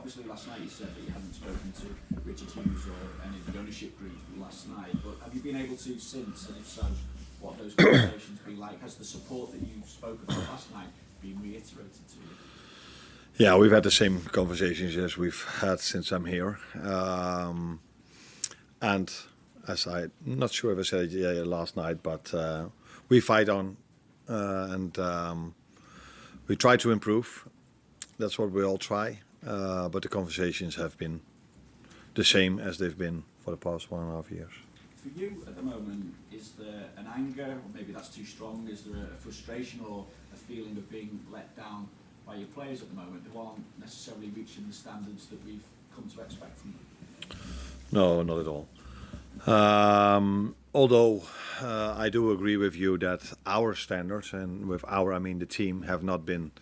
obviously last night you said that you hadn't spoken to Richard Hughes or any of the ownership group last night, but have you been able to since, and if so, what those conversations been like? Has the support that you spoke about last night been reiterated to you? Yeah, we've had the same conversations as we've had since I'm here. And as I'm not sure if I said it last night, but we fight on and we try to improve. That's what we all try. But the conversations have been the same as they've been for the past 1.5 years. For you at the moment, is there an anger, or maybe that's too strong, is there a frustration or a feeling of being let down by your players at the moment who aren't necessarily reaching the standards that we've come to expect from them? No, not at all. Although I do agree with you that our standards, and with our I mean the team, have not been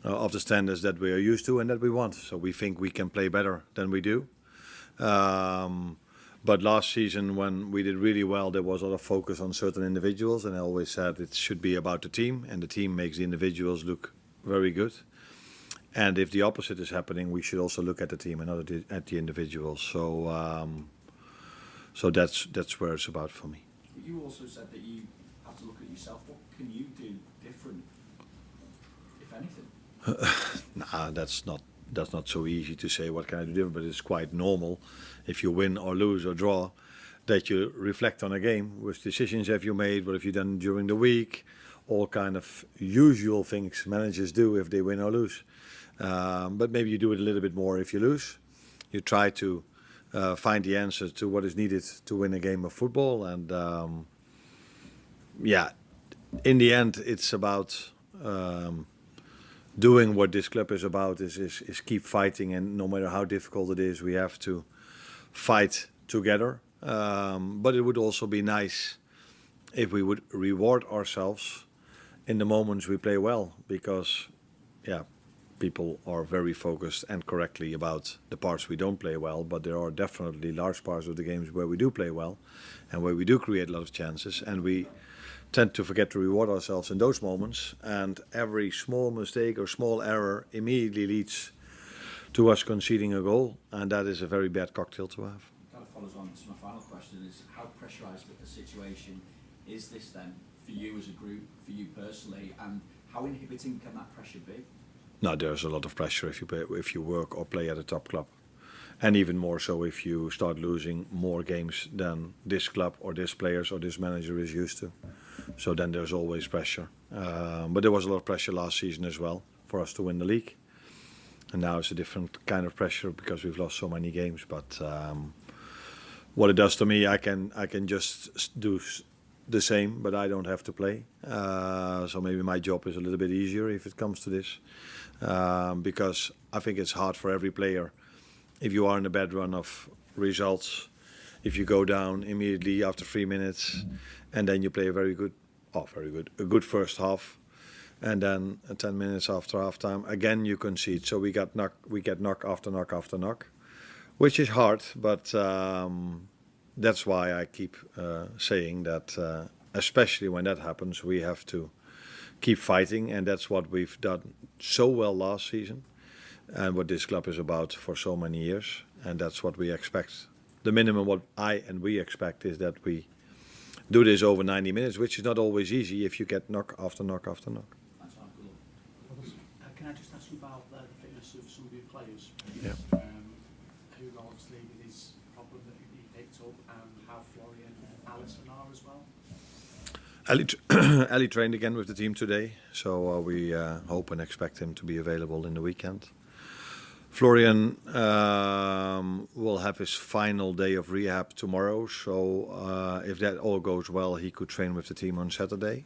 of the standards that we are used to and that we want. So we think we can play better than we do. But last season, when we did really well, there was a lot of focus on certain individuals, and I always said it should be about the team, and the team makes the individuals look very good. And if the opposite is happening, we should also look at the team and not at the individuals. So that's where it's about for me. You also said that you have to look at yourself. What can you do different, if anything? Nah, that's not so easy to say what can I do different, but it's quite normal if you win or lose or draw that you reflect on a game. Which decisions have you made? What have you done during the week? All kind of usual things managers do if they win or lose. But maybe you do it a little bit more if you lose. You try to find the answer to what is needed to win a game of football. And in the end, it's about doing what this club is about, is keep fighting. And no matter how difficult it is, we have to fight together. But it would also be nice if we would reward ourselves in the moments we play well, because people are very focused and correctly about the parts we don't play well, but there are definitely large parts of the games where we do play well and where we do create a lot of chances, and we tend to forget to reward ourselves in those moments, and every small mistake or small error immediately leads to us conceding a goal, and that is a very bad cocktail to have. Kind of follows on to my final question, is how pressurised with the situation is this then for you as a group, for you personally, and how inhibiting can that pressure be? No, there's a lot of pressure if you work or play at a top club, and even more so if you start losing more games than this club or this players or this manager is used to. So then there's always pressure. But there was a lot of pressure last season as well for us to win the league, and now it's a different kind of pressure because we've lost so many games. But what it does to me, I can just do the same, but I don't have to play. So maybe my job is a little bit easier if it comes to this, because I think it's hard for every player if you are in a bad run of results, if you go down immediately after 3 minutes, and then you play a good first half, and then 10 minutes after halftime again you concede. So we get knock after knock after knock, which is hard, but that's why I keep saying that, especially when that happens, we have to keep fighting, and that's what we've done so well last season, and what this club is about for so many years, and that's what we expect. The minimum what I and we expect is that we do this over 90 minutes, which is not always easy if you get knock after knock after knock. Can I just ask you about the fitness of some of your players? Yeah. Who obviously with his problem that he picked up, and how Florian and Alisson are as well? Ali trained again with the team today, so we hope and expect him to be available in the weekend. Florian will have his final day of rehab tomorrow, so if that all goes well, he could train with the team on Saturday.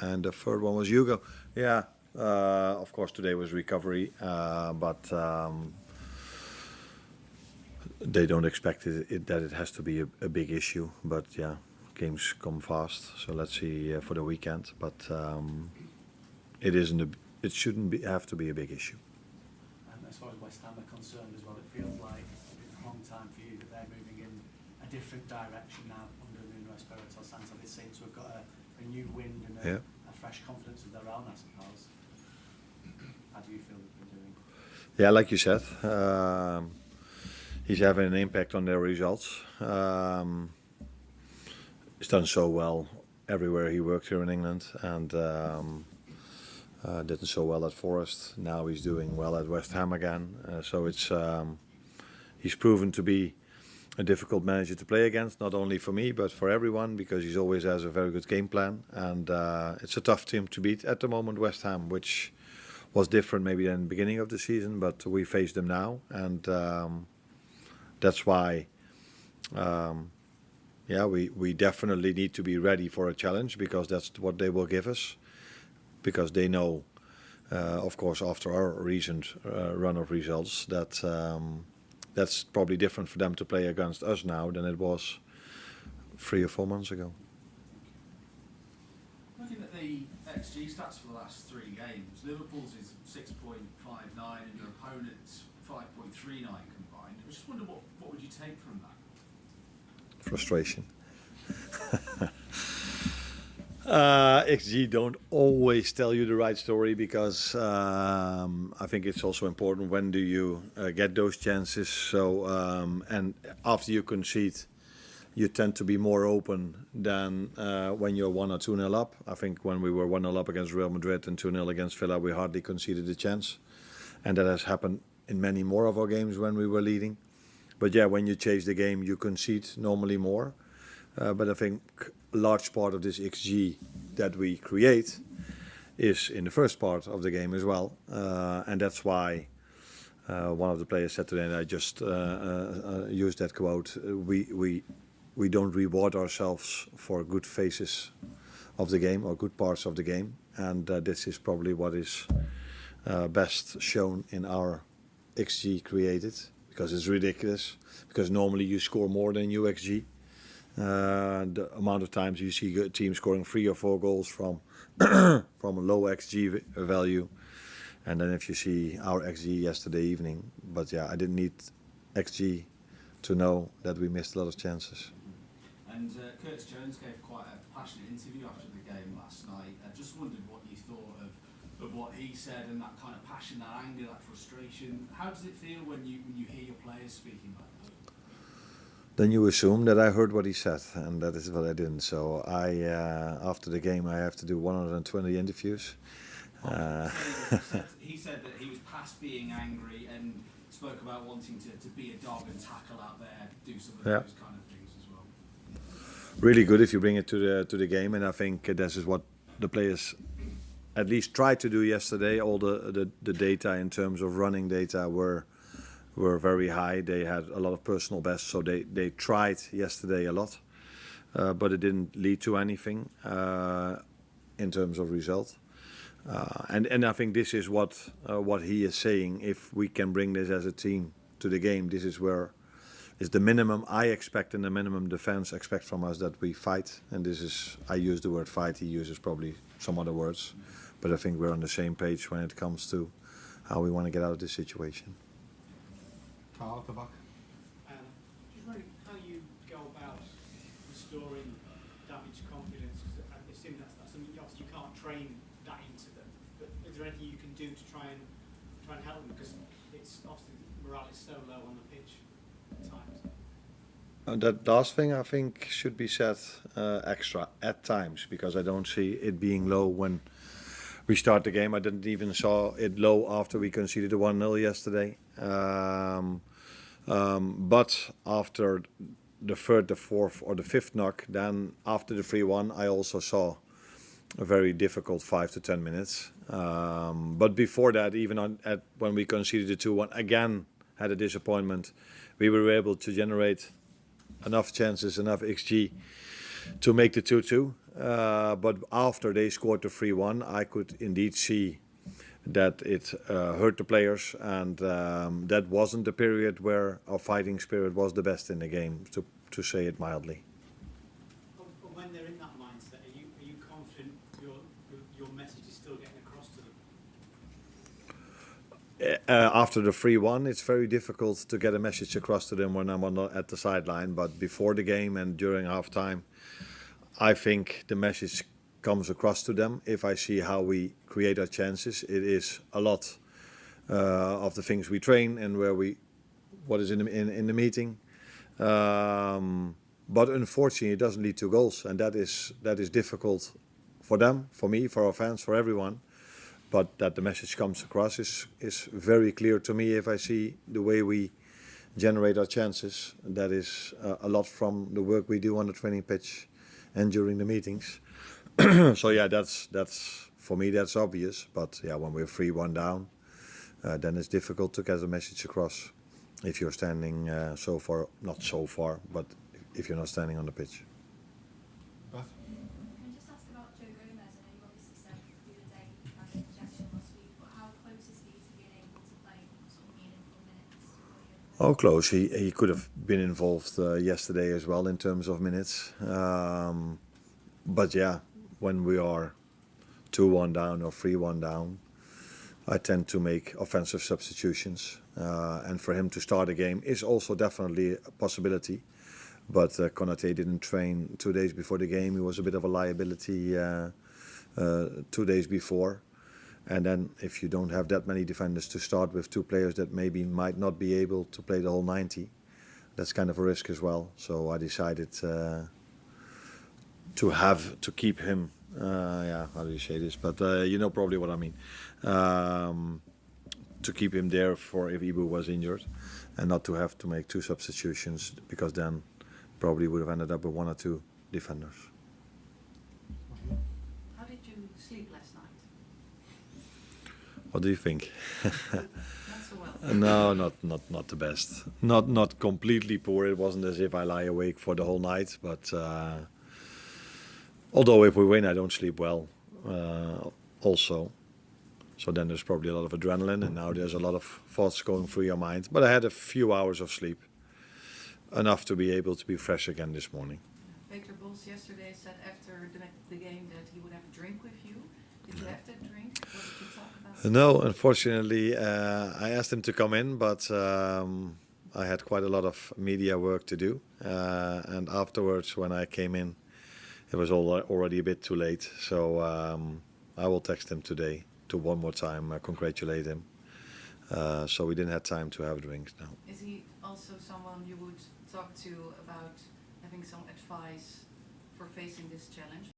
And the third one was Hugo. Yeah, of course today was recovery, but they don't expect that it has to be a big issue. But yeah, games come fast, so let's see for the weekend. But it shouldn't have to be a big issue. As far as West Ham are concerned as well, it feels like it's been a long time for you that they're moving in a different direction now under Nuno Espirito Santo. They seem to have got a new wind and a fresh confidence of their own, I suppose. How do you feel they've been doing? Yeah, like you said, he's having an impact on their results. He's done so well everywhere he worked here in England, and did so well at Forest. Now he's doing well at West Ham again. So it's he's proven to be a difficult manager to play against, not only for me but for everyone, because he always has a very good game plan, and it's a tough team to beat at the moment, West Ham, which was different maybe than the beginning of the season, but we face them now, and that's why we definitely need to be ready for a challenge, because that's what they will give us, because they know, of course, after our recent run of results, that that's probably different for them to play against us now than it was 3 or 4 months ago. Looking at the XG stats for the last 3 games, Liverpool's is 6.59 and your opponent's 5.39 combined. I just wonder what would you take from that? Frustration. XG don't always tell you the right story, because I think it's also important when do you get those chances. So and after you concede, you tend to be more open than when you're 1 or 2-0 up. I think when we were 1-0 up against Real Madrid and 2-0 against Villa, we hardly conceded a chance, and that has happened in many more of our games when we were leading. But yeah, when you chase the game, you concede normally more. But I think a large part of this XG that we create is in the first part of the game as well. And that's why one of the players said today, and I just used that quote, we don't reward ourselves for good phases of the game or good parts of the game. And this is probably what is best shown in our XG created, because it's ridiculous, because normally you score more than your XG. The amount of times you see a team scoring 3 or 4 goals from from a low XG value, and then if you see our XG yesterday evening, but yeah, I didn't need XG to know that we missed a lot of chances. And Curtis Jones gave quite a passionate interview after the game last night. I just wondered what you thought of what he said, and that kind of passion, that anger, that frustration. How does it feel when you hear your players speaking like that? Then you assume that I heard what he said, and that is what I didn't. So I, after the game, I have to do 120 interviews. He said that he was past being angry and spoke about wanting to be a dog and tackle out there, do some of those kind of things as well. Really good if you bring it to the game, and I think this is what the players at least tried to do yesterday. All the data in terms of running data were very high. They had a lot of personal bests, so they tried yesterday a lot, but it didn't lead to anything in terms of result. And I think this is what he is saying. If we can bring this as a team to the game, this is where is the minimum I expect, and the minimum defense expect from us, that we fight. And this is, I use the word fight, he uses probably some other words, but I think we're on the same page when it comes to how we want to get out of this situation. Carl at the back. Just wondering how you go about restoring damaged confidence, because I assume that's something obviously you can't train that into them. But is there anything you can do to try and help them? Because it's obviously morale is so low on the pitch at times. That last thing I think should be said extra at times, because I don't see it being low when we start the game. I didn't even saw it low after we conceded the 1-0 yesterday. But after the 3rd, the 4th or the 5th knock, then after the 3-1, I also saw a very difficult 5 to 10 minutes. But before that, even when we conceded the 2-1, again had a disappointment. We were able to generate enough chances, enough XG to make the 2-2. But after they scored the 3-1, I could indeed see that it hurt the players, and that wasn't the period where our fighting spirit was the best in the game, to say it mildly. But when they're in that mindset, are you confident your message is still getting across to them? After the 3-1, it's very difficult to get a message across to them when I'm at the sideline. But before the game and during half-time, I think the message comes across to them. If I see how we create our chances, it is a lot of the things we train and what is in the meeting. But unfortunately, it doesn't lead to goals, and that is difficult for them, for me, for our fans, for everyone. But that the message comes across is very clear to me if I see the way we generate our chances. That is a lot from the work we do on the training pitch and during the meetings. So yeah, that's for me that's obvious. But yeah, when we're 3-1 down, then it's difficult to get the message across. If you're standing not so far, but if you're not standing on the pitch. Beth? Can I just ask about Joe Gomez? I know you obviously said the other day he had an injection last week, but how close is he to being able to play sort of meaningful minutes? Oh, close. He could have been involved yesterday as well in terms of minutes. But yeah, when we are 2-1 down or 3-1 down, I tend to make offensive substitutions. And for him to start a game is also definitely a possibility. But Konate didn't train 2 days before the game. He was a bit of a liability 2 days before. And then if you don't have that many defenders to start with, two players that maybe might not be able to play the whole 90, that's kind of a risk as well. So I decided to keep him. How do you say this? But you know probably what I mean. To keep him there for if Ibu was injured, and not to have to make two substitutions, because then probably would have ended up with one or two defenders. How did you sleep last night? What do you think? Not so well. No, not the best. Not completely poor. It wasn't as if I lie awake for the whole night. But although if we win, I don't sleep well. Also, so then there's probably a lot of adrenaline, and now there's a lot of thoughts going through your mind. But I had a few hours of sleep, enough to be able to be fresh again this morning. Peter Bos yesterday said after the game that he would have a drink with you. Did you have that drink? What did you talk about? No, unfortunately, I asked him to come in, but I had quite a lot of media work to do. And afterwards, when I came in, it was already a bit too late. So I will text him today to one more time congratulate him. So we didn't have time to have drinks now. Is he also someone you would talk to about having some advice for facing this challenge?